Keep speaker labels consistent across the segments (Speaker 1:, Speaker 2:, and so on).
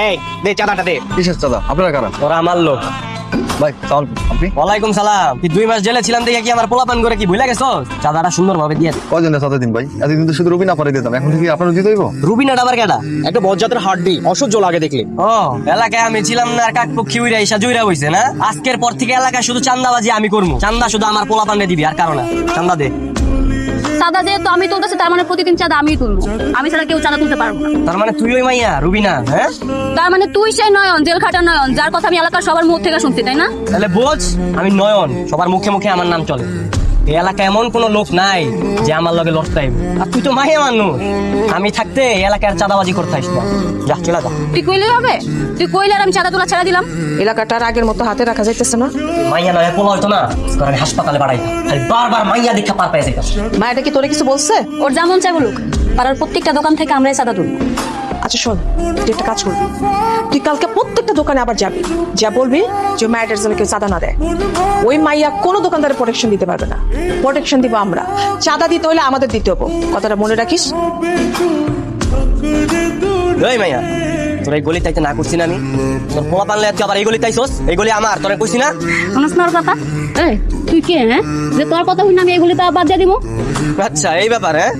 Speaker 1: এই দে চাঁদাটা দে।
Speaker 2: কিসের চাঁদা? আপনারা কারা?
Speaker 1: ওরা আমার লোক।
Speaker 2: ভাই সালাম। আপনি
Speaker 1: ওয়ালাইকুম সালাম। তুই 2 মাস জেলে ছিলাম দেখে কি আমার পোলাপান করে কি ভুলে গেছস? চাঁদাটা সুন্দরভাবে দিয়ে দে।
Speaker 2: কয়জনের চাঁদা দিন ভাই? এতদিন তো শুধু রবিনা পারে দিতাম, এখন থেকে আপনারা দিতে হইব?
Speaker 1: রুবিনাটা আবার কেডা?
Speaker 3: একটা বজ্জাতের হাড্ডি, অসহ্য লাগে দেখলে।
Speaker 1: ও এলাকায় আমি ছিলাম না, আর কাকপক্ষী উইরা ইসা জুইরা হইছে না। আজকের পর থেকে এলাকায় শুধু চান্দাবাজি আমি করবো। চান্দা শুধু আমার পোলাপানে দিবি, আর কারণ না। চান্দা দে।
Speaker 4: চাঁদা যেহেতু আমি তুলতেছি, তার মানে প্রতিদিন চাঁদা আমিই তুলবো। আমি ছাড়া কেউ চাঁদা তুলতে পারবো না।
Speaker 1: তার মানে তুই ওই মাইয়া রুবিনা? হ্যাঁ,
Speaker 4: তার মানে তুই সেই নয়ন, জেল খাটা নয়ন, যার কথা আমি এলাকার সবার মুখ থেকে শুনছি, তাই না?
Speaker 1: তাহলে বোঝ আমি নয়ন, সবার মুখে মুখে আমার নাম চলে। এই এলাকায় এমন কোন লোক নাই যে আমার লগে লড়তে আইবে। আর তুই তো মাইয়া মানুষ, আমি থাকতে এই এলাকার চাঁদাবাজি করতে আসিস না। যা চলে যা।
Speaker 4: তুই কইলেই হবে? তুই কইলে আর আমি চাঁদা তোলা ছেড়ে দিলাম?
Speaker 5: এলাকাটার আগের মতো হাতে রাখা যাইতেছে না।
Speaker 1: মাইয়া নয় পোলা হইতো না, তোর আমি হাসপাতালে বাড়াইতাম। খালি বারবার মাইয়া দেখা পার পেয়ে যাইতাম।
Speaker 5: মায়েরা কি তোরে কিছু বলছে?
Speaker 4: ওর যেমন চাই বলুক, পাড়ার প্রত্যেকটা দোকান থেকে আমরাই চাঁদা তুলবো।
Speaker 5: আচ্ছা শোন, তুই একটা কাজ করবি, তুই কালকে প্রত্যেকটা দোকানে আবার যাবি, যা বলবি যে মায়ের জন্য কেউ চাঁদা না দেয়। ওই মাইয়া কোনো দোকানদারের প্রোটেকশন দিতে পারবে না, প্রোটেকশন দিব আমরা। চাঁদা দিতে হলে আমাদের দিতে হবো, কথাটা মনে রাখিস।
Speaker 1: ওই মাইয়া, তোর এই গলি তাইতে না করছি না আমি? তোর পোলা পানলে তুই আবার এই গলি তাইছস? এই গলি আমার, তোরে কইছি না?
Speaker 4: শুনছ না ওর কথা? এই তুই কে, হ্যাঁ, যে তোর কথা শুনে আমি এগুলি তো বাদ দিয়ে দিব?
Speaker 1: আচ্ছা এই ব্যাপার, হ্যাঁ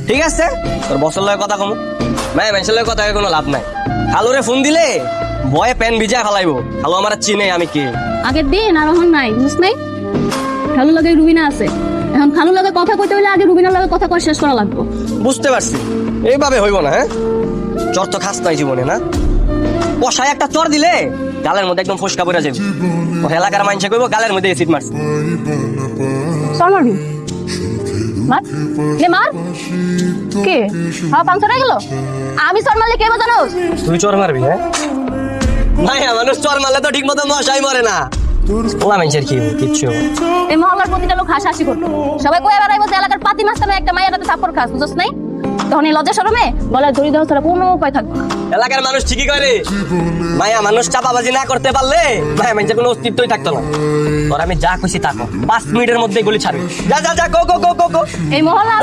Speaker 1: ঠিক আছে। তোর বছর লগে কথা কমু, মাই মানুষের লগে কথা কয়ে কোনো লাভ নাই। খালুরে ফোন দিলে বয়ে প্যান ভিজা ফেলাইবো। খালু আমার চিনে আমি কে।
Speaker 4: আগের দিন আর এখন নাই, বুঝছ নাই? খালু লাগে রুবিনা আছে, এখন খালু লাগে কথা কইতে হইলে আগে রুবিনার লাগে কথা কই শেষ করা লাগবে।
Speaker 1: বুঝতে পারছি, এইভাবে হইব না। হ্যাঁ, চর তো খাস নাই জীবনে না। কষায় একটা চর দিলে গালের মধ্যে একদম ফসকা পড়ে যাবে। ও এলাকার মানুষে কইব গালের মধ্যে এসিড মারছে।
Speaker 4: চল মারবি, মার লে মার। কে হ্যাঁ পাংচার হয়ে গেল? আমি চর মারলে কে জানোস?
Speaker 1: তুই চর মারবি? হ্যাঁ, মাইয়া মানুষ চর মারলে তো ঠিক মতো মশাই মরে না। ওলা মানুষের কি কিচ্ছু।
Speaker 4: এই মহল্লার প্রতিটা লোক হাসাহাসি করতো, সবাই কয়ে বেড়াইবো যে এলাকার পাতি মাস্তানে একটা মায়ের হাতে থাপ্পড় খাস, বুঝছ নাই? তখন এই লজ্জা শরমে গলায় দড়ি দেওয়া ছাড়া কোনো উপায় থাকবে না।
Speaker 1: এলাকার মানুষ ঠিকই করে, মায়া মানুষ চাপাবাজি না করতে পারলে মায়া মানুষের কোনো অস্তিত্বই থাকতো না। তোর আমি যা খুশি তা কর, 5 মিনিটের মধ্যে গুলি ছাড়বি। যা যা যা, গো গো গো গো গো।
Speaker 4: এই মহল্লা